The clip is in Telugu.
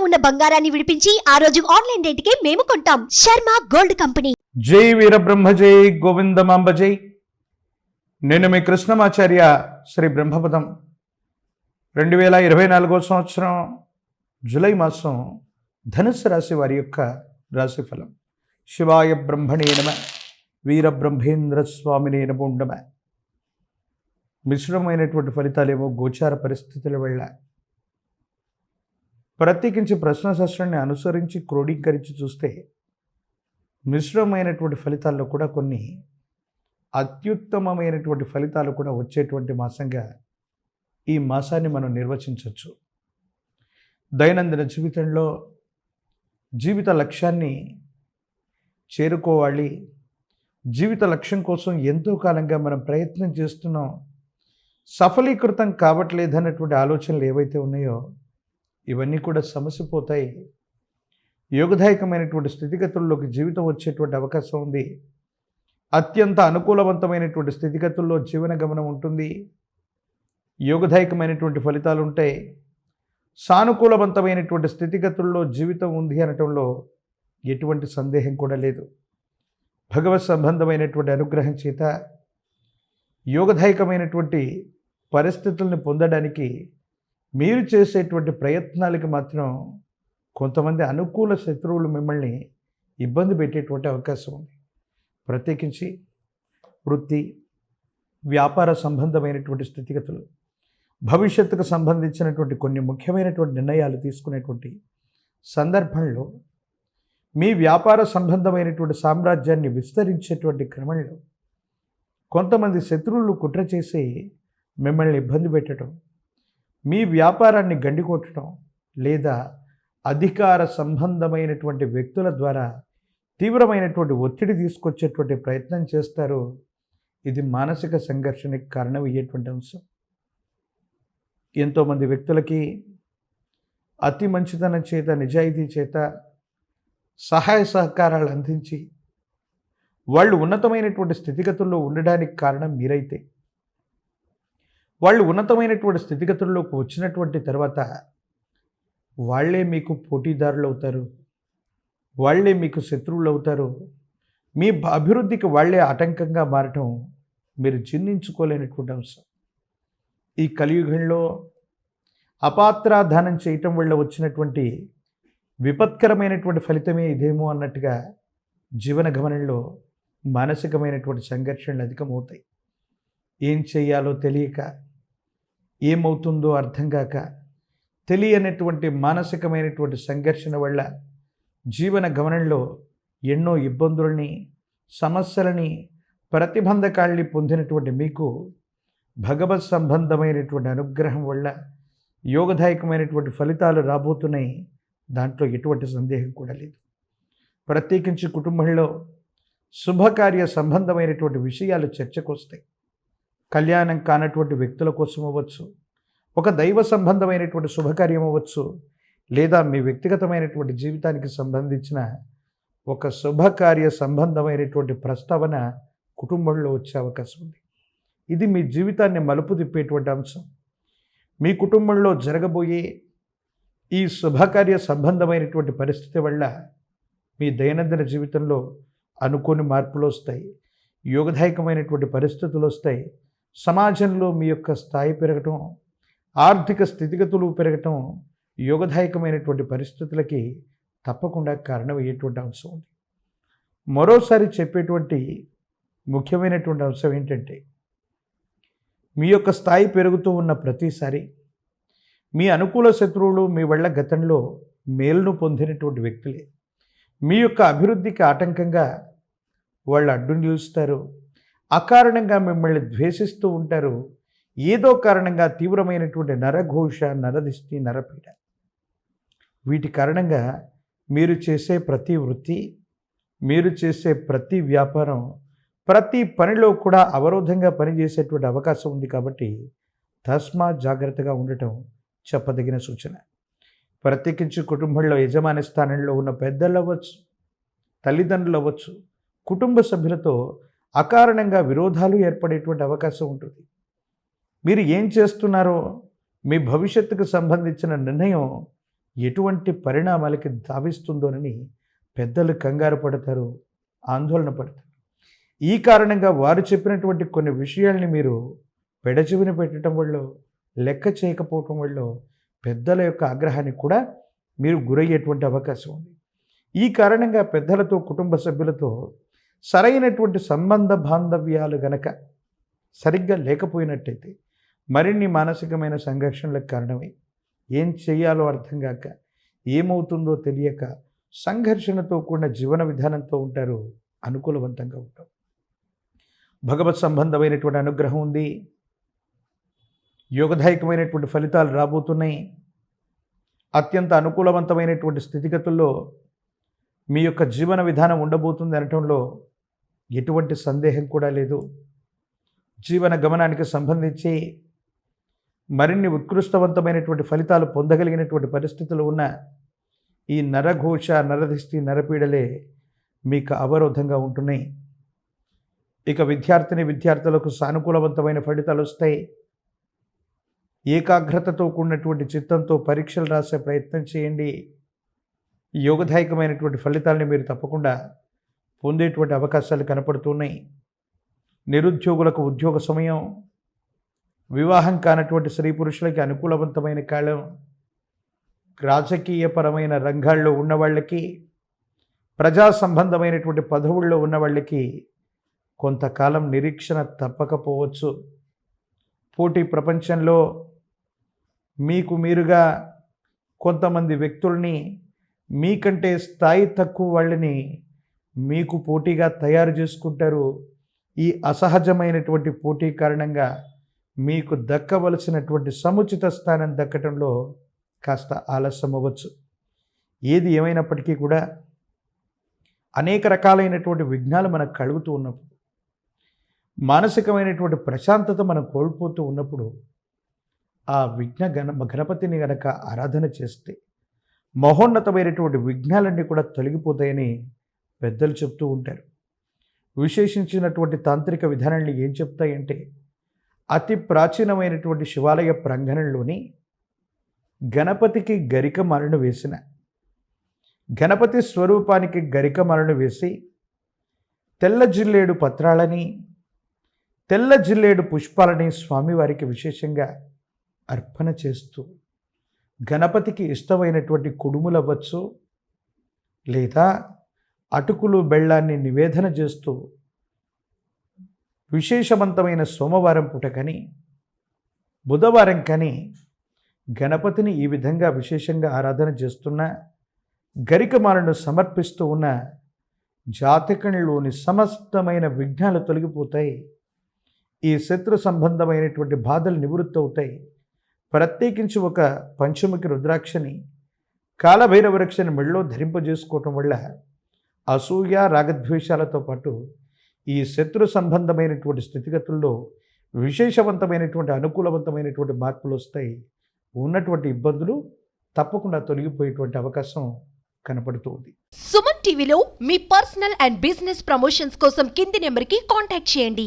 ఉన్న బంగారాన్ని విడిపించి ఆ రోజు ఆన్లైన్ రేటుకే మేము కొంటాం. Sharma gold company. జై వీరబ్రహ్మ జై గోవిందమాంబ జై. నేను మీ కృష్ణమాచార్య శ్రీ బ్రహ్మపదం. 2024 సంవత్సరం జూలై మాసం ధనుస్సు రాశి వారి యొక్క రాశిఫలం. శివాయ బ్రహ్మణే నమ, వీరబ్రహ్మేంద్ర స్వామినే నమో నమ. మిశ్రమైనటువంటి ఫలితాలేమో గోచార పరిస్థితుల వల్ల, ప్రత్యేకించి ప్రశ్నశాస్త్రాన్ని అనుసరించి క్రోడీకరించి చూస్తే మిశ్రమైనటువంటి ఫలితాల్లో కూడా కొన్ని అత్యుత్తమమైనటువంటి ఫలితాలు కూడా వచ్చేటువంటి మాసంగా ఈ మాసాన్ని మనం నిర్వచించవచ్చు. దైనందిన జీవితంలో జీవిత లక్ష్యాన్ని చేరుకోవాలి, జీవిత లక్ష్యం కోసం ఎంతో కాలంగా మనం ప్రయత్నం చేస్తున్నాం, సఫలీకృతం కావట్లేదన్నటువంటి ఆలోచనలు ఏవైతే ఉన్నాయో ఇవన్నీ కూడా సమసిపోతాయి. యోగదాయకమైనటువంటి స్థితిగతుల్లోకి జీవితం వచ్చేటువంటి అవకాశం ఉంది. అత్యంత అనుకూలవంతమైనటువంటి స్థితిగతుల్లో జీవన గమనం ఉంటుంది. యోగదాయకమైనటువంటి ఫలితాలు ఉంటాయి. సానుకూలవంతమైనటువంటి స్థితిగతుల్లో జీవితం ఉంది అనటంలో ఎటువంటి సందేహం కూడా లేదు. భగవత్ సంబంధమైనటువంటి అనుగ్రహం చేత యోగదాయకమైనటువంటి పరిస్థితులను పొందడానికి మీరు చేసేటువంటి ప్రయత్నాలకి మాత్రం కొంతమంది అనుకూల శత్రువులు మిమ్మల్ని ఇబ్బంది పెట్టేటువంటి అవకాశం ఉంది. ప్రత్యేకించి వృత్తి వ్యాపార సంబంధమైనటువంటి స్థితిగతులు, భవిష్యత్తుకు సంబంధించినటువంటి కొన్ని ముఖ్యమైనటువంటి నిర్ణయాలు తీసుకునేటువంటి సందర్భంలో, మీ వ్యాపార సంబంధమైనటువంటి సామ్రాజ్యాన్ని విస్తరించేటువంటి క్రమంలో కొంతమంది శత్రువులు కుట్ర చేసి మిమ్మల్ని ఇబ్బంది పెట్టడం, మీ వ్యాపారాన్ని గండికొట్టడం, లేదా అధికార సంబంధమైనటువంటి వ్యక్తుల ద్వారా తీవ్రమైనటువంటి ఒత్తిడి తీసుకొచ్చేటువంటి ప్రయత్నం చేస్తారు. ఇది మానసిక సంఘర్షణకి కారణమయ్యేటువంటి అంశం. ఎంతోమంది వ్యక్తులకి అతి మంచితనం చేత, నిజాయితీ చేత సహాయ సహకారాలు అందించి వాళ్ళు ఉన్నతమైనటువంటి స్థితిగతుల్లో ఉండడానికి కారణం మీరైతే, వాళ్ళు ఉన్నతమైనటువంటి స్థితిగతుల్లోకి వచ్చినటువంటి తర్వాత వాళ్ళే మీకు పోటీదారులు అవుతారు, వాళ్ళే మీకు శత్రువులు అవుతారు. మీ అభివృద్ధికి వాళ్ళే ఆటంకంగా మారటం మీరు జీర్ణించుకోలేనటువంటి అంశం. ఈ కలియుగంలో అపాత్రాధానం చేయటం వల్ల వచ్చినటువంటి విపత్కరమైనటువంటి ఫలితమే ఇదేమో అన్నట్టుగా జీవన గమనంలో మానసికమైనటువంటి సంఘర్షణలు అధికమవుతాయి. ఏం చేయాలో తెలియక, ఏమవుతుందో అర్థం కాక, తెలియనటువంటి మానసికమైనటువంటి సంఘర్షణ వల్ల జీవన గమనంలో ఎన్నో ఇబ్బందులని, సమస్యలని, ప్రతిబంధకాల్ని పొందినటువంటి మీకు భగవత్ సంబంధమైనటువంటి అనుగ్రహం వల్ల యోగదాయకమైనటువంటి ఫలితాలు రాబోతున్నాయి. దాంట్లో ఎటువంటి సందేహం కూడా లేదు. ప్రత్యేకించి కుటుంబంలో శుభకార్య సంబంధమైనటువంటి విషయాలు చర్చకు వస్తాయి. కళ్యాణం కానటువంటి వ్యక్తుల కోసం అవ్వచ్చు, ఒక దైవ సంబంధమైనటువంటి శుభకార్యం అవ్వచ్చు, లేదా మీ వ్యక్తిగతమైనటువంటి జీవితానికి సంబంధించిన ఒక శుభకార్య సంబంధమైనటువంటి ప్రస్తావన కుటుంబంలో వచ్చే అవకాశం ఉంది. ఇది మీ జీవితాన్ని మలుపు తిప్పేటువంటి అంశం. మీ కుటుంబంలో జరగబోయే ఈ శుభకార్య సంబంధమైనటువంటి పరిస్థితి వల్ల మీ దైనందిన జీవితంలో అనుకోని మార్పులు వస్తాయి, యోగదాయకమైనటువంటి పరిస్థితులు వస్తాయి. సమాజంలో మీ యొక్క స్థాయి పెరగటం, ఆర్థిక స్థితిగతులు పెరగటం యోగదాయకమైనటువంటి పరిస్థితులకి తప్పకుండా కారణమయ్యేటువంటి అంశం ఉంది. మరోసారి చెప్పేటువంటి ముఖ్యమైనటువంటి అంశం ఏంటంటే, మీ యొక్క స్థాయి పెరుగుతూ ఉన్న ప్రతిసారి మీ అనుకూల శత్రువులు మీ వల్ల గతంలో మేలును పొందినటువంటి వ్యక్తులే మీ యొక్క అభివృద్ధికి ఆటంకంగా వాళ్ళు అడ్డు నిలుస్తారు. అకారణంగా మిమ్మల్ని ద్వేషిస్తూ ఉంటారు. ఏదో కారణంగా తీవ్రమైనటువంటి నరఘోష, నరదిష్టి, నరపీడ, వీటి కారణంగా మీరు చేసే ప్రతి వృత్తి, మీరు చేసే ప్రతి వ్యాపారం, ప్రతి పనిలో కూడా అవరోధంగా పనిచేసేటువంటి అవకాశం ఉంది. కాబట్టి తస్మాత్ జాగ్రత్తగా ఉండటం చెప్పదగిన సూచన. ప్రత్యేకించి కుటుంబంలో యజమాని స్థానంలో ఉన్న పెద్దలు అవ్వచ్చు, తల్లిదండ్రులు అవ్వచ్చు, కుటుంబ సభ్యులతో అకారణంగా విరోధాలు ఏర్పడేటువంటి అవకాశం ఉంటుంది. మీరు ఏం చేస్తున్నారో, మీ భవిష్యత్తుకు సంబంధించిన నిర్ణయం ఎటువంటి పరిణామాలకి ధావిస్తుందోనని పెద్దలు కంగారు పడతారు, ఆందోళన పడతారు. ఈ కారణంగా వారు చెప్పినటువంటి కొన్ని విషయాల్ని మీరు పెడచెవిన పెట్టడం వల్ల, లెక్క చేయకపోవటం వల్ల పెద్దల యొక్క ఆగ్రహానికి కూడా మీరు గురయ్యేటువంటి అవకాశం ఉంది. ఈ కారణంగా పెద్దలతో, కుటుంబ సభ్యులతో సరైనటువంటి సంబంధ బాంధవ్యాలు గనక సరిగ్గా లేకపోయినట్టయితే మరిన్ని మానసికమైన సంఘర్షణలకు కారణమై ఏం చేయాలో అర్థం కాక, ఏమవుతుందో తెలియక సంఘర్షణతో కూడిన జీవన విధానంతో ఉంటారు, అనుకూలవంతంగా ఉంటారు. భగవత్ సంబంధమైనటువంటి అనుగ్రహం ఉంది, యోగదాయకమైనటువంటి ఫలితాలు రాబోతున్నాయి. అత్యంత అనుకూలవంతమైనటువంటి స్థితిగతుల్లో మీ యొక్క జీవన విధానం ఉండబోతుంది అనటంలో ఎటువంటి సందేహం కూడా లేదు. జీవన గమనానికి సంబంధించి మరిన్ని ఉత్కృష్టవంతమైనటువంటి ఫలితాలు పొందగలిగినటువంటి పరిస్థితులు ఉన్న ఈ నరఘోష, నరదిష్టి, నరపీడలే మీకు అవరోధంగా ఉంటున్నాయి. ఇక విద్యార్థులకు సానుకూలవంతమైన ఫలితాలు వస్తాయి. ఏకాగ్రతతో కూడినటువంటి చిత్తంతో పరీక్షలు రాసే ప్రయత్నం చేయండి. యోగదాయకమైనటువంటి ఫలితాలని మీరు తప్పకుండా పొందేటువంటి అవకాశాలు కనపడుతున్నాయి. నిరుద్యోగులకు ఉద్యోగ సమయం, వివాహం కానటువంటి స్త్రీ పురుషులకి అనుకూలవంతమైన కాలం, రాజకీయపరమైన రంగాల్లో ఉన్న వాళ్ళకి, ప్రజా సంబంధమైనటువంటి పదవుల్లో ఉన్న వాళ్ళకి కొంతకాలం నిరీక్షణ తప్పకపోవచ్చు. పోటీ ప్రపంచంలో మీకు మీరుగా కొంతమంది వ్యక్తుల్ని, మీకంటే స్థాయి తక్కువ వాళ్ళని మీకు పోటీగా తయారు చేసుకుంటారు. ఈ అసహజమైనటువంటి పోటీ కారణంగా మీకు దక్కవలసినటువంటి సముచిత స్థానం దక్కటంలో కాస్త ఆలస్యం అవ్వచ్చు. ఏది ఏమైనప్పటికీ కూడా అనేక రకాలైనటువంటి విఘ్నాలు మనకు కలుగుతూ ఉన్నప్పుడు, మానసికమైనటువంటి ప్రశాంతత మనం కోల్పోతూ ఉన్నప్పుడు ఆ గణపతిని గనక ఆరాధన చేస్తే మహోన్నతమైనటువంటి విఘ్నాలన్నీ కూడా తొలగిపోతాయని పెద్దలు చెప్తూ ఉంటారు. విశేషించినటువంటి తాంత్రిక విధానాలు ఏం చెప్తాయంటే, అతి ప్రాచీనమైనటువంటి శివాలయ ప్రాంగణంలోని గణపతికి గరికమాలను వేసిన, గణపతి స్వరూపానికి గరికమాలను వేసి తెల్ల జిల్లేడు పత్రాలని, తెల్ల జిల్లేడు పుష్పాలని స్వామివారికి విశేషంగా అర్పణ చేస్తూ, గణపతికి ఇష్టమైనటువంటి కుడుములు అవ్వచ్చు, లేదా అటుకులు బెల్లాన్ని నివేదన చేస్తూ విశేషవంతమైన సోమవారం పూట కానీ బుధవారం కానీ గణపతిని ఈ విధంగా విశేషంగా ఆరాధన చేస్తున్న, గరికమాలను సమర్పిస్తూ ఉన్న జాతకంలోని సమస్తమైన విఘ్నాలు తొలగిపోతాయి. ఈ శత్రు సంబంధమైనటువంటి బాధలు నివృత్తి అవుతాయి. ప్రత్యేకించి ఒక పంచముఖి రుద్రాక్షని, కాలభైరవ వృక్షని మెళ్ళలో ధరింపజేసుకోవటం వల్ల అసూయ, రాగద్వేషాలతో పాటు ఈ శత్రు సంబంధమైనటువంటి స్థితిగతుల్లో విశేషవంతమైనటువంటి అనుకూలవంతమైనటువంటి మార్పులు వస్తాయి. ఉన్నటువంటి ఇబ్బందులు తప్పకుండా తొలగిపోయేటువంటి అవకాశం కనపడుతుంది. సుమన్ టీవీలో మీ పర్సనల్ అండ్ బిజినెస్ ప్రమోషన్స్ కోసం కింది నెంబర్కి కాంటాక్ట్ చేయండి.